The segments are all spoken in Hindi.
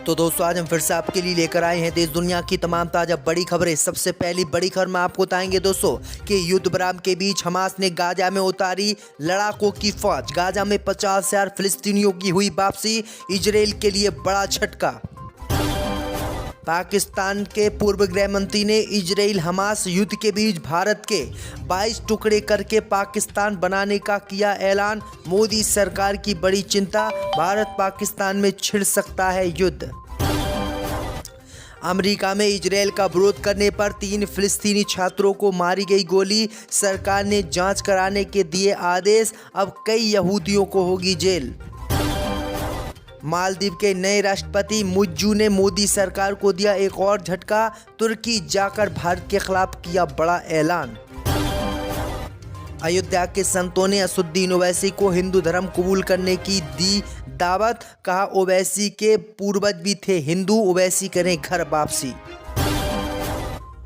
तो दोस्तों आज हम फिर से आपके लिए लेकर आए हैं देश दुनिया की तमाम ताज़ा बड़ी खबरें। सबसे पहली बड़ी खबर में आपको बताएंगे दोस्तों कि युद्ध विराम के बीच हमास ने गाजा में उतारी लड़ाकों की फौज। गाजा में 50,000 फिलिस्तीनियों की हुई वापसी, इजराइल के लिए बड़ा झटका। पाकिस्तान के पूर्व गृह मंत्री ने इजराइल हमास युद्ध के बीच भारत के 22 टुकड़े करके पाकिस्तान बनाने का किया ऐलान। मोदी सरकार की बड़ी चिंता, भारत पाकिस्तान में छिड़ सकता है युद्ध। अमेरिका में इजराइल का विरोध करने पर 3 फिलिस्तीनी छात्रों को मारी गई गोली, सरकार ने जांच कराने के दिए आदेश, अब कई यहूदियों को होगी जेल। मालदीव के नए राष्ट्रपति मुइज्जू ने मोदी सरकार को दिया एक और झटका, तुर्की जाकर भारत के खिलाफ किया बड़ा ऐलान। अयोध्या के संतों ने असदुद्दीन ओवैसी को हिंदू धर्म कबूल करने की दी दावत, कहा ओवैसी के पूर्वज भी थे हिंदू, ओवैसी करें घर वापसी।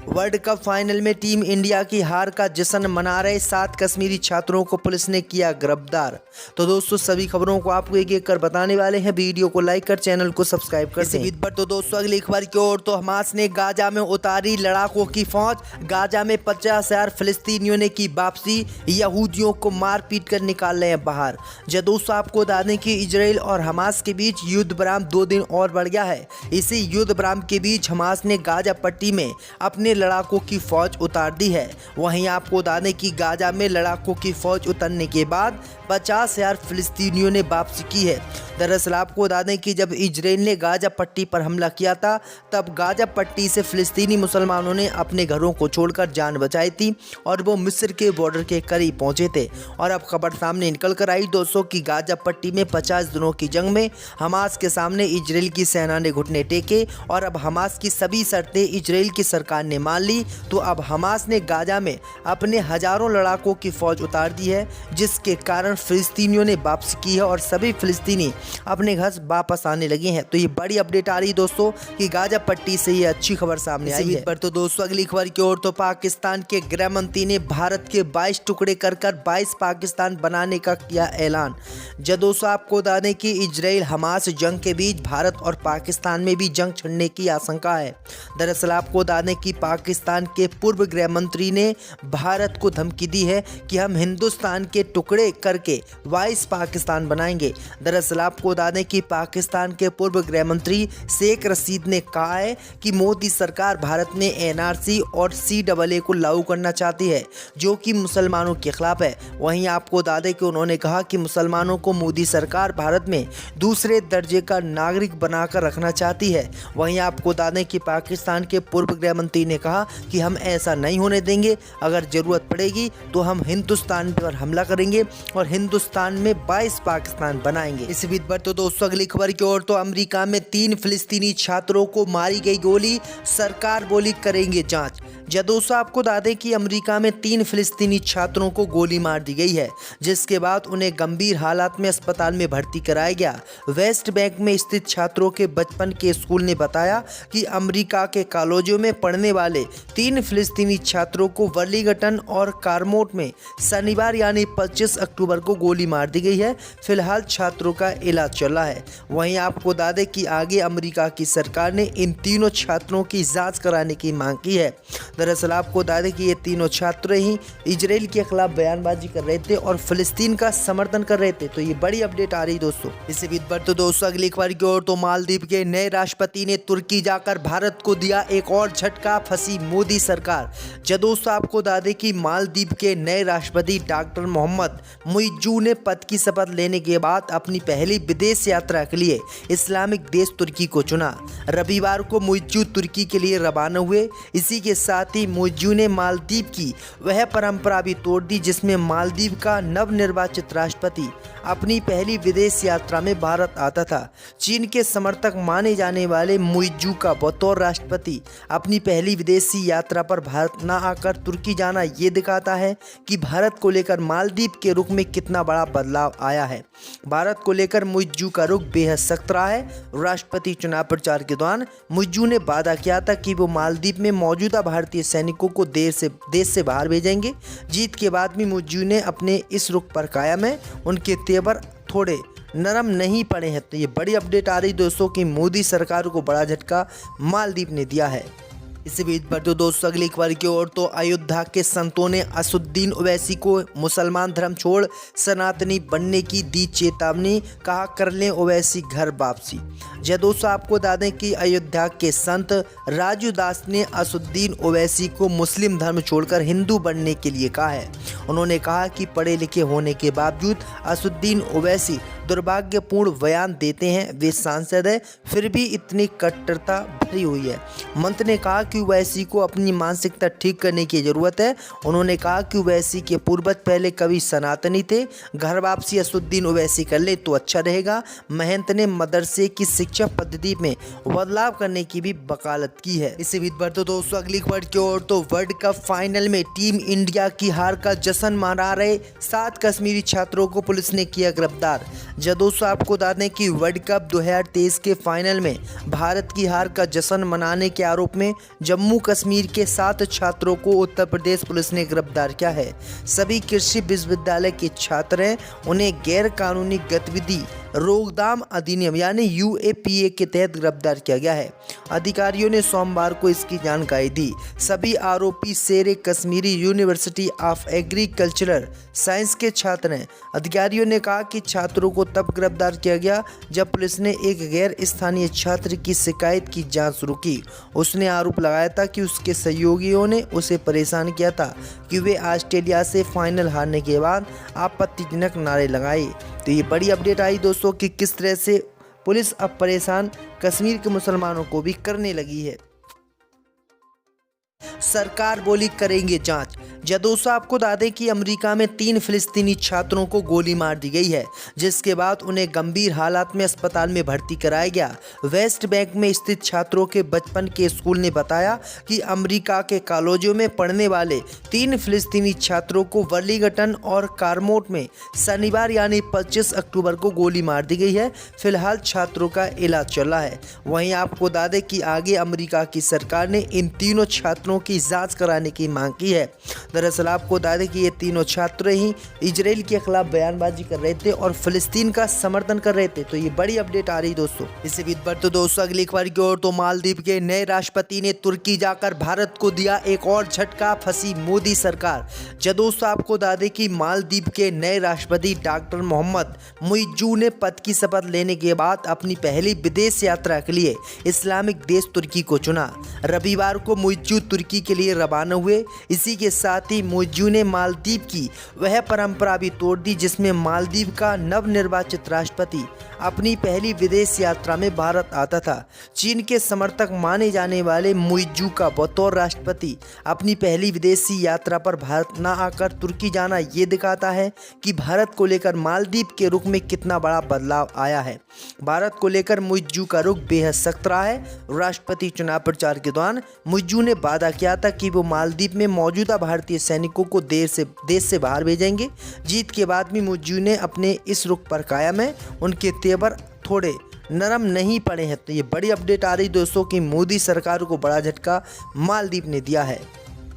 वर्ल्ड कप फाइनल में टीम इंडिया की हार का जश्न मना रहे 7 कश्मीरी छात्रों को पुलिस ने किया गिरफ्तार। तो दोस्तों सभी खबरों को आपको एक एक कर बताने वाले हैं, वीडियो को लाइक कर चैनल को सब्सक्राइब कर दें। पर तो दोस्तों अगली खबर की ओर, तो हमास ने गाजा में उतारी लड़ाकों की फौज। गाजा में 50,000 फिलिस्तीनियों ने की वापसी, यहूदियों को मारपीट कर निकाल रहे हैं बाहर। जब दोस्तों आपको बता दें कि इजराइल और हमास के बीच युद्ध विराम 2 दिन और बढ़ गया है। इसी युद्ध विराम के बीच हमास ने गाजा पट्टी में अपने लड़ाकों की फौज उतार दी है। वहीं आपको बता दें कि गाजा में लड़ाकों की फौज उतरने के बाद 50,000 फिलिस्तीनियों ने वापसी की है। दरअसल आपको बता दें कि जब इजराइल ने गाजा पट्टी पर हमला किया था, तब गाजा पट्टी से फिलिस्तीनी मुसलमानों ने अपने घरों को छोड़कर जान बचाई थी और वो मिस्र के बॉर्डर के करीब पहुंचे थे। और अब खबर सामने निकल कर आई दोस्तों कि गाजा पट्टी में 50 दिनों की जंग में हमास के सामने इजराइल की सेना ने घुटने टेके और अब हमास की सभी शर्तें इजराइल की सरकार ने मान ली। तो अब हमास ने गाजा में अपने हजारों लड़ाकों की फौज उतार दी है, जिसके कारण फिलिस्तीनियों ने वापसी की है और सभी फिलिस्तीनी अपने घर वापस आने लगे हैं। तो ये बड़ी अपडेट आ रही दोस्तों कि गाजा पट्टी से ये अच्छी खबर सामने आई है। पर तो दोस्तों अगली खबर की ओर, तो पाकिस्तान के गृह मंत्री ने भारत के 22 टुकड़े कर 22 पाकिस्तान बनाने का किया ऐलान। जब दोस्तों आपको बता दें कि इजराइल हमास जंग के बीच भारत और पाकिस्तान में भी जंग छिड़ने की आशंका है। दरअसल आपको बता दें कि पाकिस्तान के पूर्व गृह मंत्री ने भारत को धमकी दी है कि हम हिंदुस्तान के टुकड़े करके 22 पाकिस्तान बनाएंगे। दरअसल आपको बता दें कि पाकिस्तान के पूर्व गृह मंत्री शेख रशीद ने कहा है कि मोदी सरकार भारत में एनआरसी और सीएए को लागू करना चाहती है, जो कि मुसलमानों के खिलाफ है। वहीं आपको बता दें कि उन्होंने कहा कि मुसलमानों को मोदी सरकार भारत में दूसरे दर्जे का नागरिक बनाकर रखना चाहती है। वहीं आपको बता दें कि पाकिस्तान के पूर्व गृह मंत्री ने कहा कि हम ऐसा नहीं होने देंगे, अगर जरूरत पड़ेगी तो हम हिंदुस्तान पर हमला करेंगे और हिंदुस्तान में 22 पाकिस्तान बनाएंगे। इस बीच पर तो दोस्तों अगली खबर की ओर, तो अमेरिका में 3 फिलिस्तीनी छात्रों को मारी गई गोली, सरकार बोली करेंगे जांच। जब दोस्तों आपको बता दें कि अमेरिका में 3 फिलिस्तीनी छात्रों को गोली मार दी गई है, जिसके बाद उन्हें गंभीर हालात में अस्पताल में भर्ती कराया गया। वेस्ट बैंक में स्थित छात्रों के बचपन के स्कूल ने बताया कि अमेरिका के कॉलेजों में पढ़ने वाले 3 फिलिस्तीनी छात्रों को वर्लिंगटन और कारमोट में शनिवार यानी 25 अक्टूबर को गोली मार दी गई है। फिलहाल छात्रों का इलाज चल रहा है। वहीं आपको बता दें कि आगे अमेरिका की सरकार ने इन तीनों छात्रों की जांच कराने की मांग की है। दरअसल आपको बता दें कि ये तीनों छात्र ही इजराइल के खिलाफ बयानबाजी कर रहे थे और फिलिस्तीन का समर्थन कर रहे थे। तो ये बड़ी अपडेट आ रही दोस्तों। इसी बीच पर तो दोस्तों अगली खबर की ओर, तो मालदीव के नए राष्ट्रपति ने तुर्की जाकर भारत को दिया एक और झटका, फंसी मोदी सरकार। जब दोस्तों आपको बता दें कि मालदीव के नए राष्ट्रपति डॉक्टर मोहम्मद मुइज्जू ने पद की शपथ लेने के बाद अपनी पहली विदेश यात्रा के लिए इस्लामिक देश तुर्की को चुना। रविवार को मुइज्जू तुर्की के लिए रवाना हुए। इसी के साथ ही मुइज्जू ने मालदीव की वह परंपरा भी तोड़ दी जिसमें मालदीव का नवनिर्वाचित राष्ट्रपति अपनी पहली विदेश यात्रा में भारत आता था। चीन के समर्थक माने जाने वाले मुइज्जू का बतौर राष्ट्रपति अपनी पहली विदेशी यात्रा पर भारत न आकर तुर्की जाना ये दिखाता है कि भारत को लेकर मालदीव के रुख में कितना बड़ा बदलाव आया है। भारत को लेकर मुइज्जू का रुख बेहद सख्त रहा है। राष्ट्रपति चुनाव प्रचार के दौरान मुइज्जू ने वादा किया था कि वो मालदीव में मौजूदा भारतीय सैनिकों को देश से बाहर भेजेंगे। जीत के बाद भी मुइज्जू ने अपने इस रुख पर कायम है। उनके तेवर थोड़े नरम नहीं पड़े हैं। तो ये बड़ी अपडेट आ रही दोस्तों कि मोदी सरकार को बड़ा झटका मालदीव ने दिया है। इसी बीच पर तो दोस्तों अगली खबर की ओर तो अयोध्या के संतों ने असदुद्दीन ओवैसी को मुसलमान धर्म छोड़ सनातनी बनने की दी चेतावनी, कहा कर लें ओवैसी घर वापसी। जय दोस्तों आपको बता दें कि अयोध्या के संत राजू दास ने असदुद्दीन ओवैसी को मुस्लिम धर्म छोड़कर हिंदू बनने के लिए कहा है। उन्होंने कहा कि पढ़े लिखे होने के बावजूद असदुद्दीन ओवैसी दुर्भाग्यपूर्ण बयान देते हैं। वे सांसद है फिर भी इतनी कट्टरता भरी हुई है। मंत्री ने कहा कि ओवैसी को अपनी मानसिकता ठीक करने की जरूरत है। उन्होंने कहा कि ओवैसी के पूर्वज पहले कभी सनातनी थे, घर वापसी असदुद्दीन ओवैसी कर ले तो अच्छा रहेगा। महंत ने मदरसे की शिक्षा पद्धति में बदलाव करने की भी वकालत की है। इसी बीच पर तो दोस्तों अगली खबर की ओर तो वर्ल्ड कप फाइनल में टीम इंडिया की हार का जश्न मना रहे 7 कश्मीरी छात्रों को पुलिस ने किया गिरफ्तार। जब दोस्तों आपको बता दें कि वर्ल्ड कप 2023 के फाइनल में भारत की हार का जश्न मनाने के आरोप में जम्मू कश्मीर के 7 छात्रों को उत्तर प्रदेश पुलिस ने गिरफ्तार किया है। सभी कृषि विश्वविद्यालय के छात्र हैं। उन्हें गैर कानूनी गतिविधि रोकथाम अधिनियम यानी UAPA के तहत गिरफ्तार किया गया है। अधिकारियों ने सोमवार को इसकी जानकारी दी। सभी आरोपी शेरे Kashmiri university of agricultural science के छात्र हैं। अधिकारियों ने कहा कि छात्रों को तब गिरफ्तार किया गया जब पुलिस ने एक गैर स्थानीय छात्र की शिकायत की जांच शुरू की। उसने आरोप लगाया था कि उसके सहयोगियों ने उसे परेशान किया था कि वे ऑस्ट्रेलिया से फाइनल हारने के बाद आपत्तिजनक नारे लगाए। तो ये बड़ी अपडेट आई दोस्तों कि किस तरह से पुलिस अब परेशान कश्मीर के मुसलमानों को भी करने लगी है। सरकार बोली करेंगे जांच। जब दोस्तों आपको बता दें कि अमेरिका में 3 फिलिस्तीनी छात्रों को गोली मार दी गई है, जिसके बाद उन्हें गंभीर हालात में अस्पताल में भर्ती कराया गया। वेस्ट बैंक में स्थित छात्रों के बचपन के स्कूल ने बताया कि अमेरिका के कॉलेजों में पढ़ने वाले 3 फिलिस्तीनी छात्रों को वर्लिंगटन और कारमोट में शनिवार यानी 25 अक्टूबर को गोली मार दी गई है। फिलहाल छात्रों का इलाज चल रहा है। वहीं आपको बता दें कि आगे अमेरिका की सरकार ने इन तीनों छात्रों की जांच कराने की मांग की है। दरअसल आपको बता दें कि ये तीनों छात्र ही इजराइल के खिलाफ बयानबाजी कर रहे थे और फिलिस्तीन का समर्थन कर रहे थे। तो ये बड़ी अपडेट आ रही दोस्तों। इसी बीच पर तो दोस्तों अगली खबर की ओर तो मालदीव के नए राष्ट्रपति ने तुर्की जाकर भारत को दिया एक और झटका, फंसी मोदी सरकार। जब दोस्तों आपको बता दें कि मालदीव के नए राष्ट्रपति डॉक्टर मोहम्मद मुइज्जू ने पद की शपथ लेने के बाद अपनी पहली विदेश यात्रा के लिए इस्लामिक देश तुर्की को चुना। रविवार को मुइज्जू तुर्की के लिए रवाना हुए। इसी के साथ ही मुइज्जू ने मालदीव की वह परंपरा भी तोड़ दी जिसमें मालदीव का नवनिर्वाचित राष्ट्रपति अपनी पहली विदेश यात्रा में भारत आता था। चीन के समर्थक माने जाने वाले मुइज्जू का बतौर राष्ट्रपति अपनी पहली विदेशी यात्रा पर भारत न आकर तुर्की जाना ये दिखाता है कि भारत को लेकर मालदीव के रुख में कितना बड़ा बदलाव आया है। भारत को लेकर मुइज्जू का रुख बेहद सख्त रहा है। राष्ट्रपति चुनाव प्रचार के दौरान मुइज्जू ने वादा किया था कि वो मालदीव में मौजूदा भारतीय सैनिकों को देश से बाहर भेजेंगे। जीत के बाद भी मुइज्जू ने अपने इस रुख पर कायम है। उनके तेवर थोड़े नरम नहीं पड़े हैं। तो ये बड़ी अपडेट आ रही दोस्तों कि मोदी सरकार को बड़ा झटका मालदीव ने दिया है।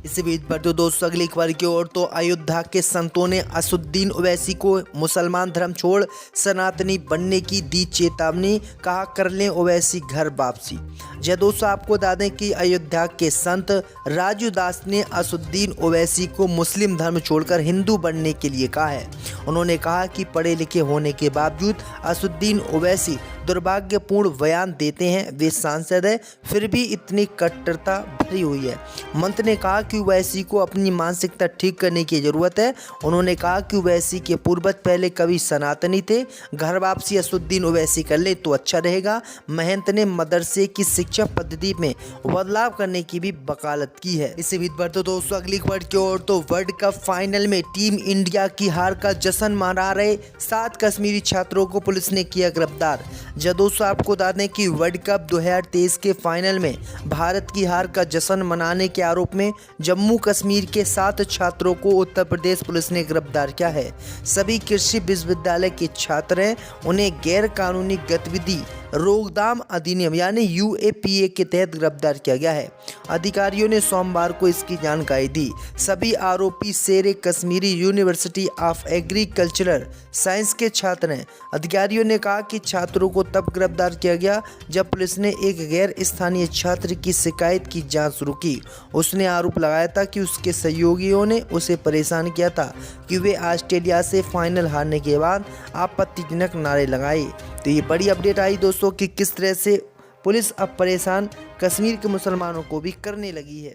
इसी बीच पर तो दोस्तों अगली खबर की ओर तो अयोध्या के संतों ने असदुद्दीन ओवैसी को मुसलमान धर्म छोड़ सनातनी बनने की दी चेतावनी, कहा कर लें ओवैसी घर वापसी। जय दोस्तों आपको बता दें कि अयोध्या के संत राजू दास ने असदुद्दीन ओवैसी को मुस्लिम धर्म छोड़कर हिंदू बनने के लिए कहा है। उन्होंने कहा कि पढ़े लिखे होने के बावजूद असदुद्दीन ओवैसी दुर्भाग्यपूर्ण बयान देते हैं। वे सांसद है फिर भी इतनी कट्टरता भरी हुई है। मंत्री ने कहा कि ओवैसी को अपनी मानसिकता ठीक करने की जरूरत है। उन्होंने कहा कि ओवैसी के पूर्वज पहले कभी सनातनी थे, घर वापसी असदुद्दीन ओवैसी कर ले तो अच्छा रहेगा। महंत ने मदरसे की शिक्षा पद्धति में बदलाव करने की भी वकालत की है। इसी बीच पर तो दोस्तों अगली खबर की ओर तो वर्ल्ड कप फाइनल में टीम इंडिया की हार का जश्न मना रहे 7 कश्मीरी छात्रों को पुलिस ने किया गिरफ्तार। जब दोस्तों आपको बता दें कि वर्ल्ड कप 2023 के फाइनल में भारत की हार का जश्न मनाने के आरोप में जम्मू कश्मीर के 7 छात्रों को उत्तर प्रदेश पुलिस ने गिरफ्तार किया है। सभी कृषि विश्वविद्यालय के छात्र हैं। उन्हें गैर कानूनी गतिविधि रोकथाम अधिनियम यानी यूएपीए के तहत गिरफ्तार किया गया है। अधिकारियों ने सोमवार को इसकी जानकारी दी। सभी आरोपी शेर Kashmiri university of agricultural science के छात्र हैं। अधिकारियों ने कहा कि छात्रों को तब गिरफ्तार किया गया जब पुलिस ने एक गैर स्थानीय छात्र की शिकायत की जांच शुरू की। उसने आरोप लगाया था कि उसके सहयोगियों ने उसे परेशान किया था कि वे ऑस्ट्रेलिया से फाइनल हारने के बाद आपत्तिजनक नारे लगाए। तो ये बड़ी अपडेट आई दोस्तों कि किस तरह से पुलिस अब परेशान कश्मीर के मुसलमानों को भी करने लगी है।